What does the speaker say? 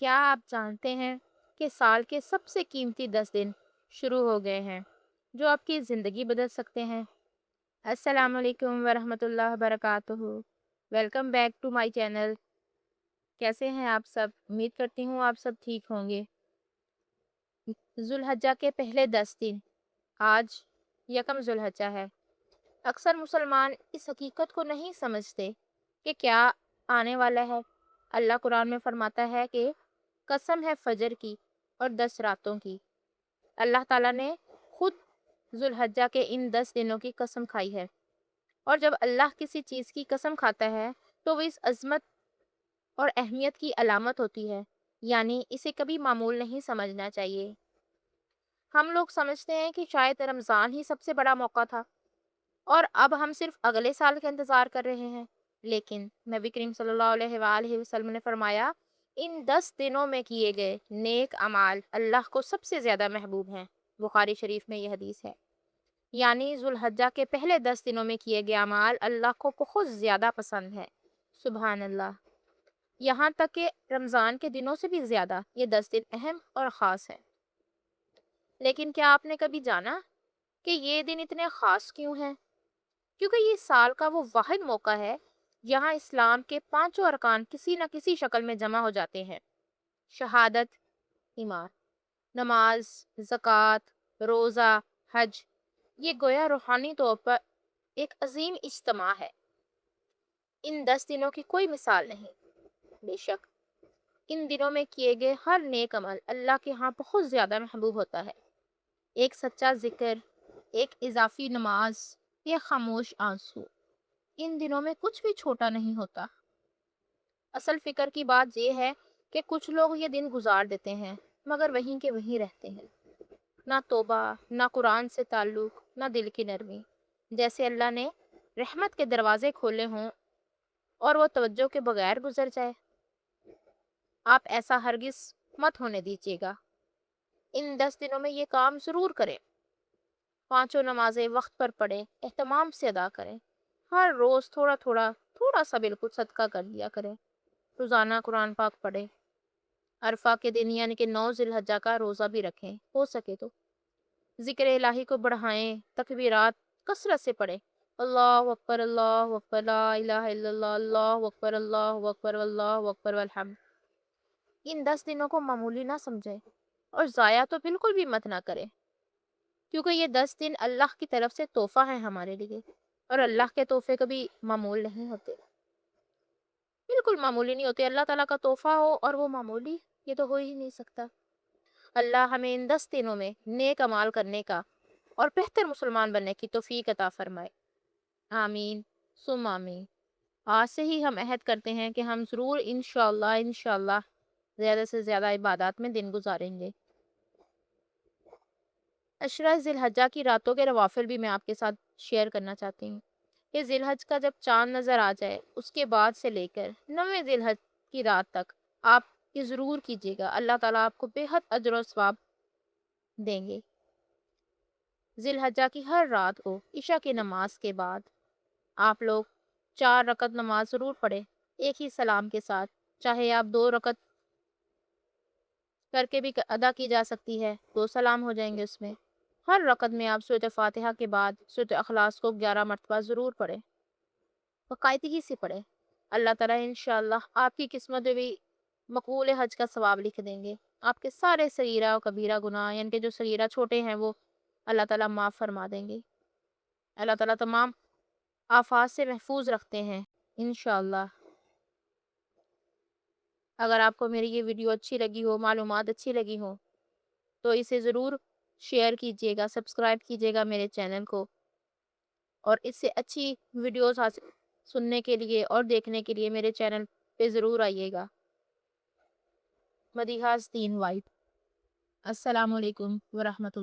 کیا آپ جانتے ہیں کہ سال کے سب سے قیمتی 10 دن شروع ہو گئے ہیں جو آپ کی زندگی بدل سکتے ہیں؟ السلام علیکم ورحمۃ اللہ وبرکاتہ۔ Welcome back to my channel. کیسے ہیں آپ سب؟ امید کرتی ہوں آپ سب ٹھیک ہوں گے۔ ذوالحجہ کے پہلے 10 دن، آج یکم ذوالحجہ ہے۔ اکثر مسلمان اس حقیقت کو نہیں سمجھتے کہ کیا آنے والا ہے۔ اللہ قرآن میں فرماتا ہے کہ قسم ہے فجر کی اور 10 راتوں کی۔ اللہ تعالیٰ نے خود ذوالحجہ کے ان 10 دنوں کی قسم کھائی ہے، اور جب اللہ کسی چیز کی قسم کھاتا ہے تو وہ اس عظمت اور اہمیت کی علامت ہوتی ہے، یعنی اسے کبھی معمول نہیں سمجھنا چاہیے۔ ہم لوگ سمجھتے ہیں کہ شاید رمضان ہی سب سے بڑا موقع تھا اور اب ہم صرف اگلے سال کا انتظار کر رہے ہیں، لیکن نبی کریم صلی اللہ علیہ وآلہ وسلم نے فرمایا ان 10 دنوں میں کیے گئے نیک اعمال اللہ کو سب سے زیادہ محبوب ہیں۔ بخاری شریف میں یہ حدیث ہے، یعنی ذوالحجہ کے پہلے 10 دنوں میں کیے گئے اعمال اللہ کو بہت زیادہ پسند ہے۔ سبحان اللہ! یہاں تک کہ رمضان کے دنوں سے بھی زیادہ یہ 10 دن اہم اور خاص ہے۔ لیکن کیا آپ نے کبھی جانا کہ یہ دن اتنے خاص کیوں ہیں؟ کیونکہ یہ سال کا وہ واحد موقع ہے جہاں اسلام کے 5 ارکان کسی نہ کسی شکل میں جمع ہو جاتے ہیں: شہادت، ایمان، نماز، زکوٰۃ، روزہ، حج۔ یہ گویا روحانی طور پر ایک عظیم اجتماع ہے۔ ان 10 دنوں کی کوئی مثال نہیں۔ بے شک ان دنوں میں کیے گئے ہر نیک عمل اللہ کے ہاں بہت زیادہ محبوب ہوتا ہے۔ ایک سچا ذکر، ایک اضافی نماز یا خاموش آنسو، ان دنوں میں کچھ بھی چھوٹا نہیں ہوتا۔ اصل فکر کی بات یہ ہے کہ کچھ لوگ یہ دن گزار دیتے ہیں مگر وہیں کے وہیں رہتے ہیں، نہ توبہ، نہ قرآن سے تعلق، نہ دل کی نرمی، جیسے اللہ نے رحمت کے دروازے کھولے ہوں اور وہ توجہ کے بغیر گزر جائے۔ آپ ایسا ہرگز مت ہونے دیجیے گا۔ ان 10 دنوں میں یہ کام ضرور کریں۔ 5 نمازیں وقت پر پڑھیں، اہتمام سے ادا کریں۔ ہر روز تھوڑا تھوڑا تھوڑا سا بالکل صدقہ کر لیا کریں۔ روزانہ قرآن پاک پڑھیں۔ عرفہ کے دن یعنی کہ 9 ذوالحجہ کا روزہ بھی رکھیں، ہو سکے تو۔ ذکر الہی کو بڑھائیں، تکبیرات کثرت سے پڑھیں۔ اللہ اکبر، اللہ اکبر، لا الہ الا اللہ، اللہ اکبر، اللہ اکبر، اللہ اکبر والحمد۔ ان 10 دنوں کو معمولی نہ سمجھیں اور ضائع تو بالکل بھی مت نہ کریں، کیونکہ یہ 10 دن اللہ کی طرف سے تحفہ ہے ہمارے لیے، اور اللہ کے تحفے کبھی معمول نہیں ہوتے، بالکل معمولی نہیں ہوتے۔ اللہ تعالیٰ کا تحفہ ہو اور وہ معمولی، یہ تو ہو ہی نہیں سکتا۔ اللہ ہمیں ان 10 دنوں میں نیک اعمال کرنے کا اور بہتر مسلمان بننے کی توفیق عطا فرمائے۔ آمین ثم آمین۔ آج سے ہی ہم عہد کرتے ہیں کہ ہم ضرور انشاءاللہ زیادہ سے زیادہ عبادات میں دن گزاریں گے۔ عشرہ ذی الحجہ کی راتوں کے روافل بھی میں آپ کے ساتھ شیئر کرنا چاہتی ہوں۔ کہ ذی الحج کا جب چاند نظر آ جائے اس کے بعد سے لے کر 9ویں ذی الحج کی رات تک آپ یہ ضرور کیجیے گا، اللہ تعالیٰ آپ کو بے حد اجر و ثواب دیں گے۔ ذی الحجہ کی ہر رات کو عشاء کی نماز کے بعد آپ لوگ 4 رکعت نماز ضرور پڑھیں، ایک ہی سلام کے ساتھ، چاہے آپ 2 رکعت کر کے بھی ادا کی جا سکتی ہے، 2 سلام ہو جائیں گے اس میں۔ ہر رکعت میں آپ سورۃ فاتحہ کے بعد سورۃ اخلاص کو 11 مرتبہ ضرور پڑھیں، باقاعدگی سے پڑھیں۔ اللہ تعالیٰ انشاءاللہ آپ کی قسمت میں بھی مقبول حج کا ثواب لکھ دیں گے۔ آپ کے سارے صغیرہ و کبیرہ گناہ، یعنی کہ جو صغیرہ چھوٹے ہیں، وہ اللہ تعالیٰ معاف فرما دیں گے۔ اللہ تعالیٰ تمام آفات سے محفوظ رکھتے ہیں انشاءاللہ۔ اگر آپ کو میری یہ ویڈیو اچھی لگی ہو، معلومات اچھی لگی ہو، تو اسے ضرور شیئر کیجیے گا، سبسکرائب کیجیے گا میرے چینل کو، اور اس سے اچھی ویڈیوز حاصل سننے کے لیے اور دیکھنے کے لیے میرے چینل پہ ضرور آئیے گا۔ مدیحہ دین وائٹ۔ السلام علیکم ورحمۃ اللہ۔